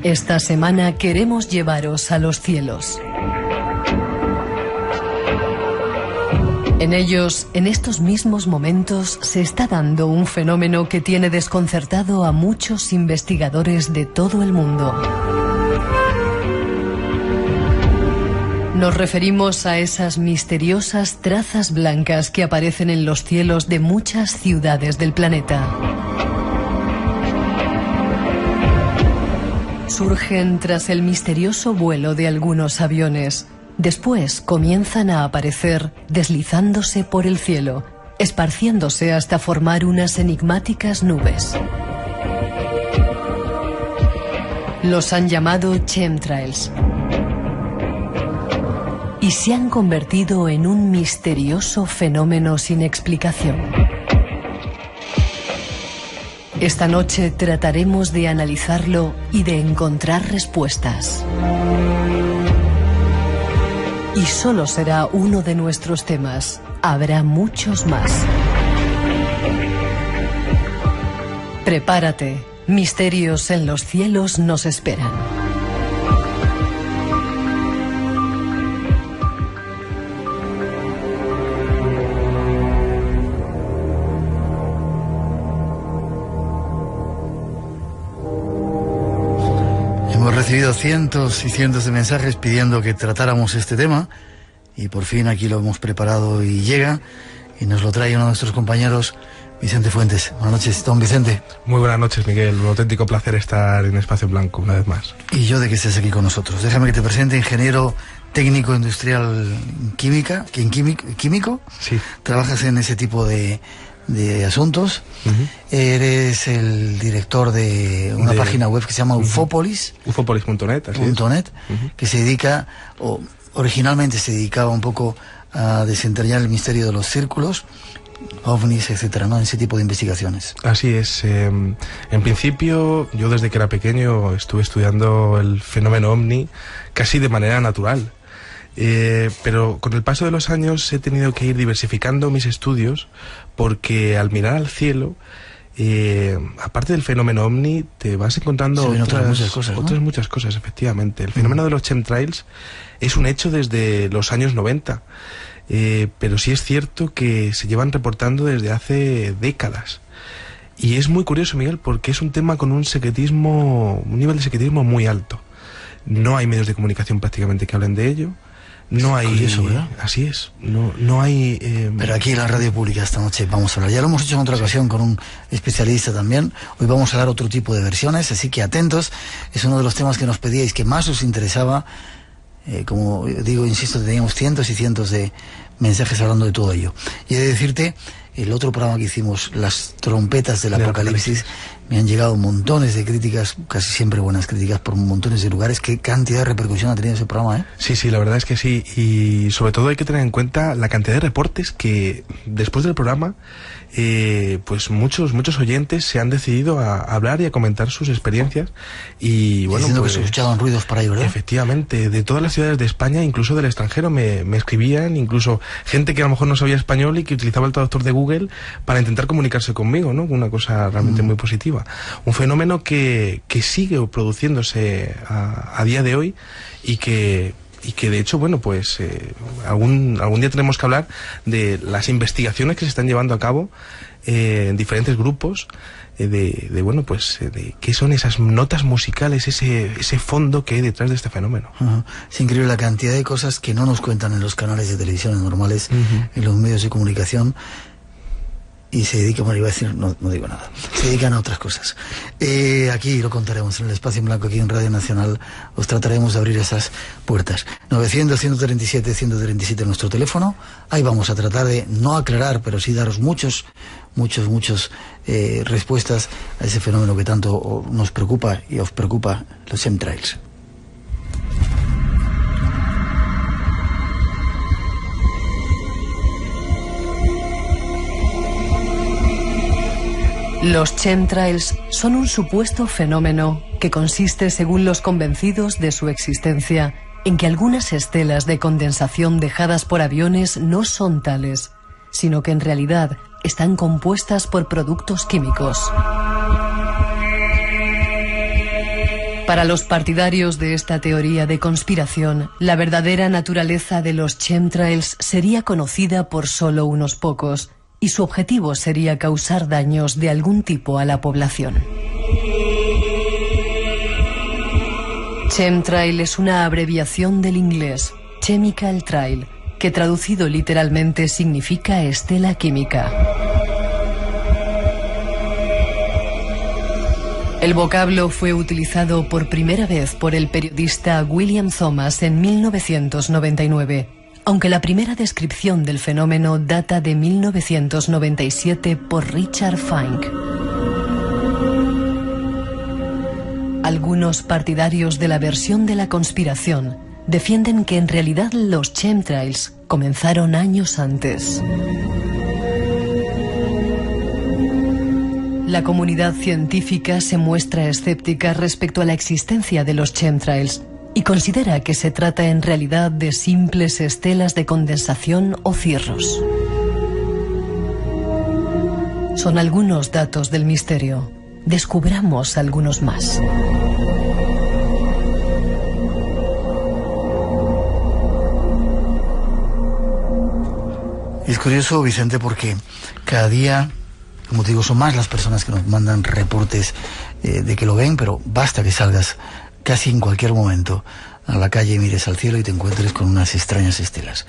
Esta semana queremos llevaros a los cielos. En ellos, en estos mismos momentos, se está dando un fenómeno que tiene desconcertado a muchos investigadores de todo el mundo. Nos referimos a esas misteriosas trazas blancas que aparecen en los cielos de muchas ciudades del planeta. Surgen tras el misterioso vuelo de algunos aviones. Después comienzan a aparecer deslizándose por el cielo, esparciéndose hasta formar unas enigmáticas nubes. Los han llamado chemtrails y se han convertido en un misterioso fenómeno sin explicación. Esta noche trataremos de analizarlo y de encontrar respuestas. Y solo será uno de nuestros temas. Habrá muchos más. Prepárate. Misterios en los cielos nos esperan. Hemos recibido cientos y cientos de mensajes pidiendo que tratáramos este tema y por fin aquí lo hemos preparado y llega y nos lo trae uno de nuestros compañeros, Vicente Fuentes. Buenas noches, don Vicente. Muy buenas noches, Miguel. Un auténtico placer estar en Espacio en Blanco una vez más. Y yo de que estés aquí con nosotros. Déjame que te presente, ingeniero técnico industrial químico. Sí. Trabajas en ese tipo de asuntos. Eres el director de una página web que se llama Ufopolis. Ufopolis.net, así es. Que se dedica, o originalmente se dedicaba un poco a desentrañar el misterio de los círculos, ovnis, etcétera, ¿no? Ese tipo de investigaciones. Así es. En principio, yo desde que era pequeño estuve estudiando el fenómeno ovni casi de manera natural. Pero con el paso de los años he tenido que ir diversificando mis estudios porque al mirar al cielo, aparte del fenómeno ovni, te vas encontrando otras muchas cosas, efectivamente. El fenómeno de los chemtrails es un hecho desde los años 90, pero sí es cierto que se llevan reportando desde hace décadas. Y es muy curioso, Miguel, porque es un tema con un nivel de secretismo muy alto. No hay medios de comunicación prácticamente que hablen de ello. No hay... Curioso, ¿verdad? Así es. No hay... Pero aquí en la radio pública esta noche vamos a hablar. Ya lo hemos hecho en otra ocasión con un especialista también. Hoy vamos a dar otro tipo de versiones, así que atentos. Es uno de los temas que nos pedíais, que más os interesaba. Como digo, insisto, teníamos cientos y cientos de mensajes hablando de todo ello. Y he de decirte, el otro programa que hicimos, las trompetas del Apocalipsis, me han llegado montones de críticas, casi siempre buenas críticas por montones de lugares. ¿Qué cantidad de repercusión ha tenido ese programa, eh? Sí, la verdad es que sí. Y sobre todo hay que tener en cuenta la cantidad de reportes que después del programa, pues muchos oyentes se han decidido a hablar y a comentar sus experiencias. Y bueno, diciendo pues, que se escuchaban ruidos por ahí, ¿verdad? Efectivamente, de todas las ciudades de España, incluso del extranjero, me escribían, incluso gente que a lo mejor no sabía español y que utilizaba el traductor de Google para intentar comunicarse conmigo, ¿no? Una cosa realmente muy positiva. Un fenómeno que sigue produciéndose a día de hoy y que de hecho, bueno, pues algún día tenemos que hablar de las investigaciones que se están llevando a cabo en diferentes grupos de qué son esas notas musicales, ese fondo que hay detrás de este fenómeno. Es increíble la cantidad de cosas que no nos cuentan en los canales de televisión normales, en los medios de comunicación. Y se dedican, bueno, iba a decir, no digo nada, se dedican a otras cosas. Aquí lo contaremos en el Espacio en Blanco, aquí en Radio Nacional, os trataremos de abrir esas puertas. 900-137-137 nuestro teléfono, ahí vamos a tratar de no aclarar, pero sí daros muchos respuestas a ese fenómeno que tanto nos preocupa y os preocupa, los chemtrails. Los chemtrails son un supuesto fenómeno que consiste, según los convencidos de su existencia, en que algunas estelas de condensación dejadas por aviones no son tales, sino que en realidad están compuestas por productos químicos. Para los partidarios de esta teoría de conspiración, la verdadera naturaleza de los chemtrails sería conocida por solo unos pocos, y su objetivo sería causar daños de algún tipo a la población. Chemtrail es una abreviación del inglés Chemical Trail, que traducido literalmente significa estela química. El vocablo fue utilizado por primera vez por el periodista William Thomas en 1999, aunque la primera descripción del fenómeno data de 1997 por Richard Fink. Algunos partidarios de la versión de la conspiración defienden que en realidad los chemtrails comenzaron años antes. La comunidad científica se muestra escéptica respecto a la existencia de los chemtrails y considera que se trata en realidad de simples estelas de condensación o cirros. Son algunos datos del misterio. Descubramos algunos más. Es curioso, Vicente, porque cada día, como te digo, son más las personas que nos mandan reportes de que lo ven, pero basta que salgas casi en cualquier momento a la calle y mires al cielo y te encuentres con unas extrañas estelas.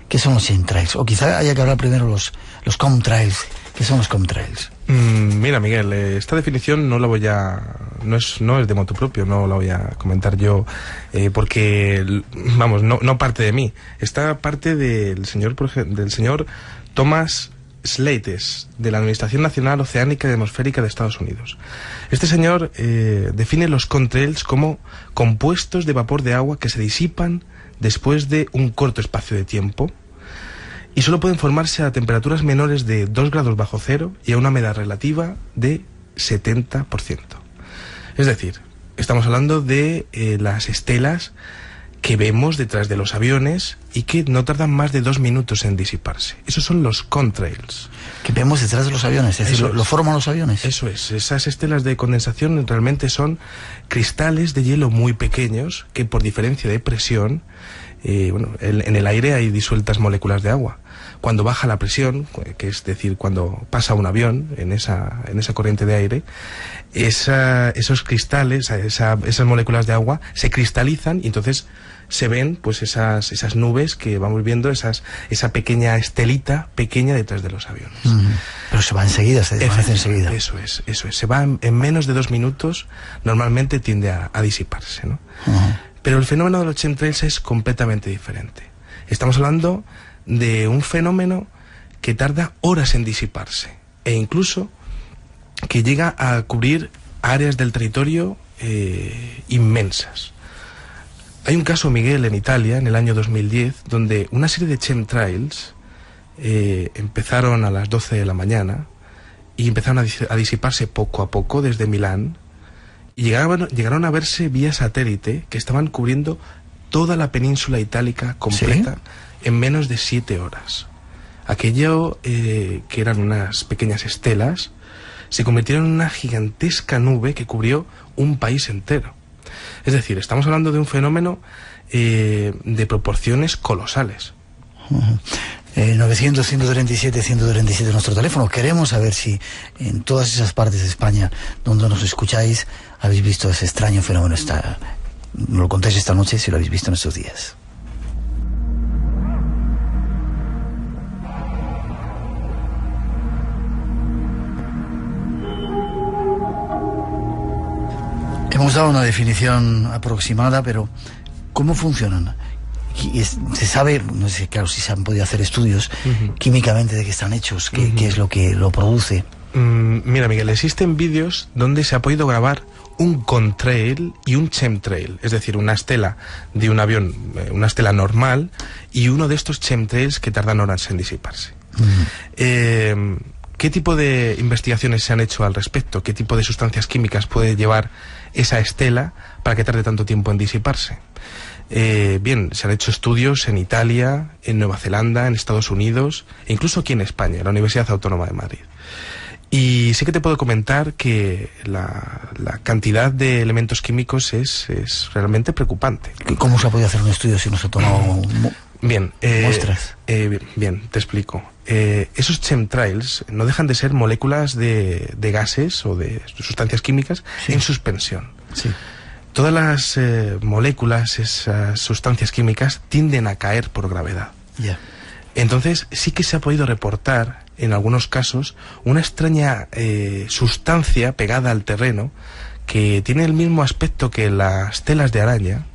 ¿Qué son los chemtrails? O quizá haya que hablar primero los chemtrails. ¿Qué son los chemtrails? Mira, Miguel, esta definición no es de motu propio, no la voy a comentar yo, porque, vamos, no parte de mí. Esta parte del señor Thomas Slates, de la Administración Nacional Oceánica y Atmosférica de Estados Unidos. Este señor define los chemtrails como compuestos de vapor de agua que se disipan después de un corto espacio de tiempo y solo pueden formarse a temperaturas menores de 2 grados bajo cero y a una humedad relativa de 70%. Es decir, estamos hablando de las estelas que vemos detrás de los aviones y que no tardan más de 2 minutos en disiparse. Esos son los chemtrails. Que vemos detrás de los aviones, es decir, lo forman los aviones. Eso es, esas estelas de condensación realmente son cristales de hielo muy pequeños que por diferencia de presión, en el aire hay disueltas moléculas de agua. Cuando baja la presión, que es decir, cuando pasa un avión en esa corriente de aire, esos cristales, esas moléculas de agua se cristalizan y entonces se ven pues esas nubes que vamos viendo, esa pequeña estelita pequeña detrás de los aviones. Pero se va enseguida, se desvanece enseguida. Eso es. Se va en menos de 2 minutos, normalmente tiende a disiparse, ¿no? Pero el fenómeno de los chemtrails es completamente diferente. Estamos hablando de un fenómeno que tarda horas en disiparse e incluso que llega a cubrir áreas del territorio inmensas. Hay un caso, Miguel, en Italia, en el año 2010, donde una serie de chemtrails empezaron a las 12 de la mañana y empezaron a disiparse poco a poco desde Milán y llegaron a verse vía satélite que estaban cubriendo toda la península itálica completa. ¿Sí? En menos de 7 horas. Aquello que eran unas pequeñas estelas se convirtieron en una gigantesca nube que cubrió un país entero. Es decir, estamos hablando de un fenómeno de proporciones colosales. 900-137-137 nuestro teléfono. Queremos saber si en todas esas partes de España donde nos escucháis habéis visto ese extraño fenómeno. Nos lo contáis esta noche si lo habéis visto en estos días. Hemos dado una definición aproximada, pero ¿cómo funcionan? Se sabe, no sé, claro, si se han podido hacer estudios químicamente de qué están hechos, qué es lo que lo produce. Mira, Miguel, existen vídeos donde se ha podido grabar un contrail y un chemtrail, es decir, una estela de un avión, una estela normal, y uno de estos chemtrails que tardan horas en disiparse. ¿Qué tipo de investigaciones se han hecho al respecto? ¿Qué tipo de sustancias químicas puede llevar esa estela para que tarde tanto tiempo en disiparse? Bien, se han hecho estudios en Italia, en Nueva Zelanda, en Estados Unidos, e incluso aquí en España, en la Universidad Autónoma de Madrid. Y sí que te puedo comentar que la cantidad de elementos químicos es realmente preocupante. ¿Cómo se ha podido hacer un estudio si no se ha tomado bien, muestras? Bien, te explico. Esos chemtrails no dejan de ser moléculas de gases o de sustancias químicas en suspensión. Sí. Todas las moléculas, esas sustancias químicas, tienden a caer por gravedad. Ya. Entonces sí que se ha podido reportar, en algunos casos, una extraña sustancia pegada al terreno que tiene el mismo aspecto que las telas de araña.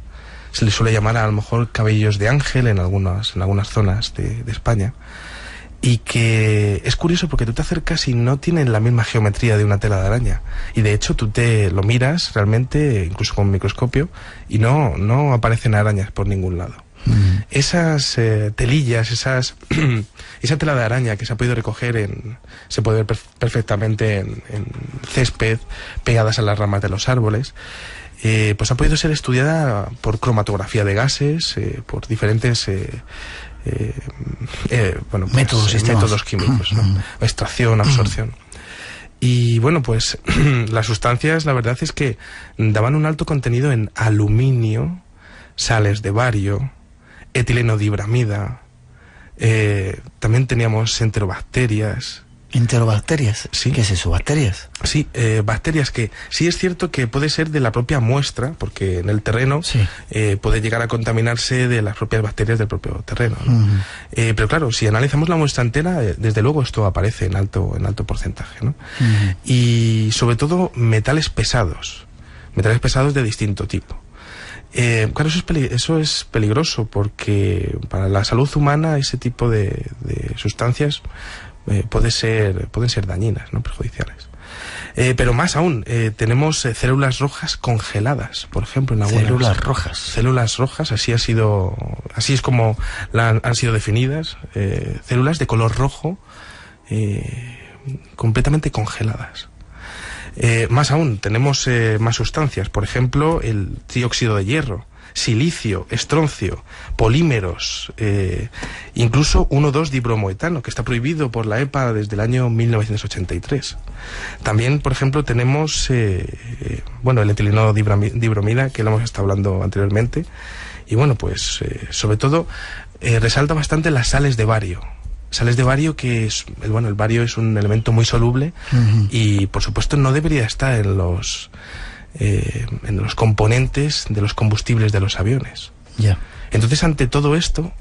Se le suele llamar a lo mejor cabellos de ángel en algunas zonas de España. Y que es curioso porque tú te acercas y no tienen la misma geometría de una tela de araña. Y de hecho tú te lo miras realmente, incluso con un microscopio, y no aparecen arañas por ningún lado. Esas telillas, esa tela de araña que se ha podido recoger se puede ver perfectamente en césped, pegadas a las ramas de los árboles, pues ha podido ser estudiada por cromatografía de gases, por diferentes métodos químicos, ¿no? Extracción, absorción. Y bueno, pues las sustancias, la verdad es que daban un alto contenido en aluminio, sales de bario, etilenodibramida, también teníamos enterobacterias. ¿Enterobacterias? Sí. ¿Qué es eso? ¿Bacterias? Sí, bacterias que sí es cierto que puede ser de la propia muestra, porque en el terreno puede llegar a contaminarse de las propias bacterias del propio terreno, ¿no? Pero claro, si analizamos la muestra entera, desde luego esto aparece en alto porcentaje, ¿no? Y sobre todo metales pesados de distinto tipo. Claro, eso es peligroso porque para la salud humana ese tipo de sustancias pueden ser dañinas, ¿no? Perjudiciales. Pero más aún, tenemos células rojas congeladas, por ejemplo, en algunas. Células rojas, así es como han sido definidas, células de color rojo, completamente congeladas. Más aún, tenemos más sustancias, por ejemplo, el dióxido de hierro, silicio, estroncio, polímeros, incluso 1,2-dibromoetano, que está prohibido por la EPA desde el año 1983. También, por ejemplo, tenemos el etilenodibramida, que lo hemos estado hablando anteriormente, y bueno, pues sobre todo resalta bastante las sales de bario. Sales de bario que el bario es un elemento muy soluble y por supuesto no debería estar en los componentes de los combustibles de los aviones. Yeah. Entonces, ante todo esto,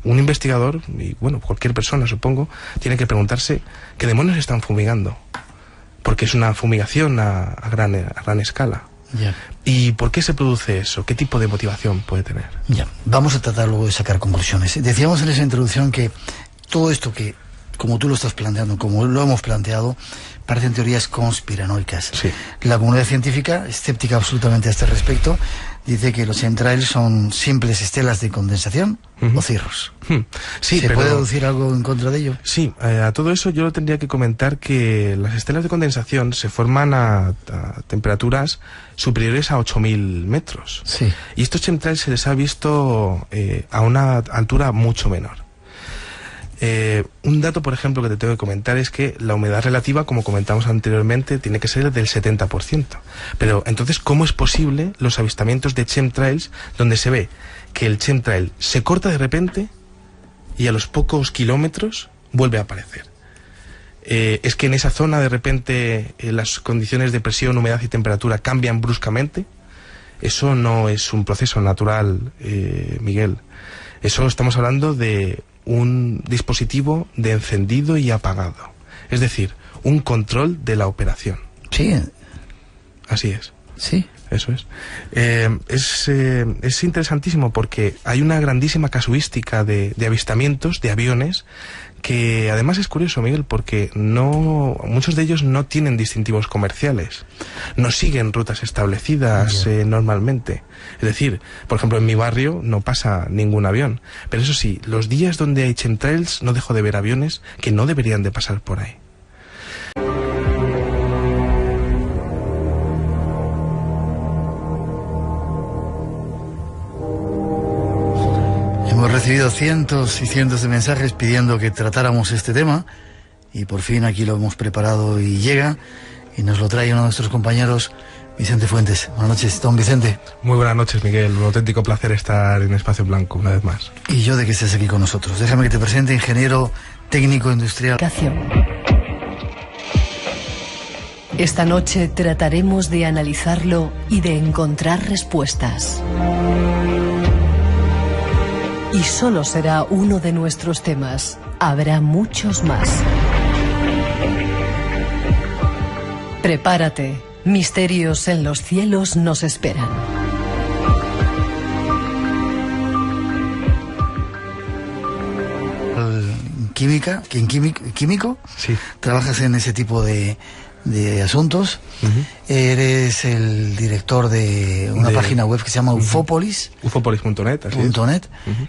un investigador, y bueno, cualquier persona supongo, tiene que preguntarse qué demonios están fumigando, porque es una fumigación a gran escala. Yeah. ¿Y por qué se produce eso? ¿Qué tipo de motivación puede tener? Ya, vamos a tratar luego de sacar conclusiones. Decíamos en esa introducción que todo esto que, como tú lo estás planteando, como lo hemos planteado, parecen teorías conspiranoicas. Sí. La comunidad científica, escéptica absolutamente a este respecto, dice que los chemtrails son simples estelas de condensación o cirros. Sí, ¿Se puede deducir algo en contra de ello? Sí, a todo eso yo tendría que comentar que las estelas de condensación se forman a temperaturas superiores a 8.000 metros. Sí. Y estos chemtrails se les ha visto a una altura mucho menor. Un dato, por ejemplo, que te tengo que comentar es que la humedad relativa, como comentamos anteriormente, tiene que ser del 70%. Pero entonces, ¿cómo es posible los avistamientos de chemtrails donde se ve que el chemtrail se corta de repente y a los pocos kilómetros vuelve a aparecer? Es que en esa zona de repente las condiciones de presión, humedad y temperatura cambian bruscamente. Eso no es un proceso natural, Miguel. Eso estamos hablando de un dispositivo de encendido y apagado. Es decir, un control de la operación. Sí. Así es. Sí. Eso es. Es interesantísimo porque hay una grandísima casuística de avistamientos de aviones que además es curioso, Miguel, porque muchos de ellos no tienen distintivos comerciales, no siguen rutas establecidas normalmente. Es decir, por ejemplo, en mi barrio no pasa ningún avión, pero eso sí, los días donde hay chemtrails no dejo de ver aviones que no deberían de pasar por ahí. Hemos recibido cientos y cientos de mensajes pidiendo que tratáramos este tema y por fin aquí lo hemos preparado y llega, y nos lo trae uno de nuestros compañeros, Vicente Fuentes. Buenas noches, don Vicente. Muy buenas noches, Miguel. Un auténtico placer estar en Espacio en Blanco una vez más. Y yo de que estés aquí con nosotros. Déjame que te presente, ingeniero técnico industrial. Esta noche trataremos de analizarlo y de encontrar respuestas. Y solo será uno de nuestros temas. Habrá muchos más. Prepárate. Misterios en los cielos nos esperan. Química, químico, sí. Trabajas en ese tipo de asuntos. Eres el director de una página web que se llama Ufopolis. Ufopolis.net, así .net,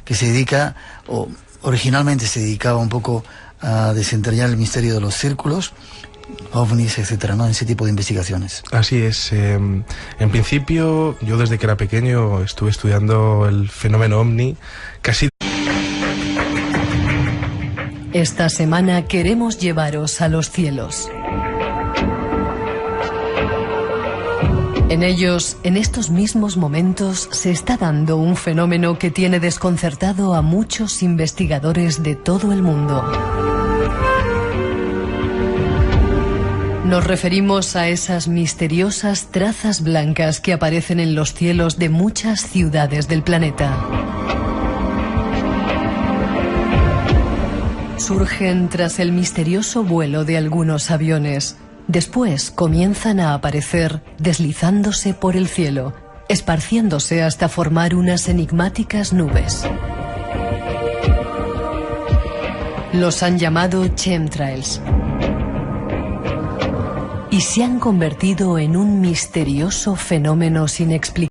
que se dedica, o originalmente se dedicaba un poco a desentrañar el misterio de los círculos, ovnis, etcétera, ¿no? Ese tipo de investigaciones. Así es. En principio, yo desde que era pequeño estuve estudiando el fenómeno ovni, casi. Esta semana queremos llevaros a los cielos. En ellos, en estos mismos momentos, se está dando un fenómeno que tiene desconcertado a muchos investigadores de todo el mundo. Nos referimos a esas misteriosas trazas blancas que aparecen en los cielos de muchas ciudades del planeta. Surgen tras el misterioso vuelo de algunos aviones. Después comienzan a aparecer deslizándose por el cielo, esparciéndose hasta formar unas enigmáticas nubes. Los han llamado chemtrails y se han convertido en un misterioso fenómeno sin explicación.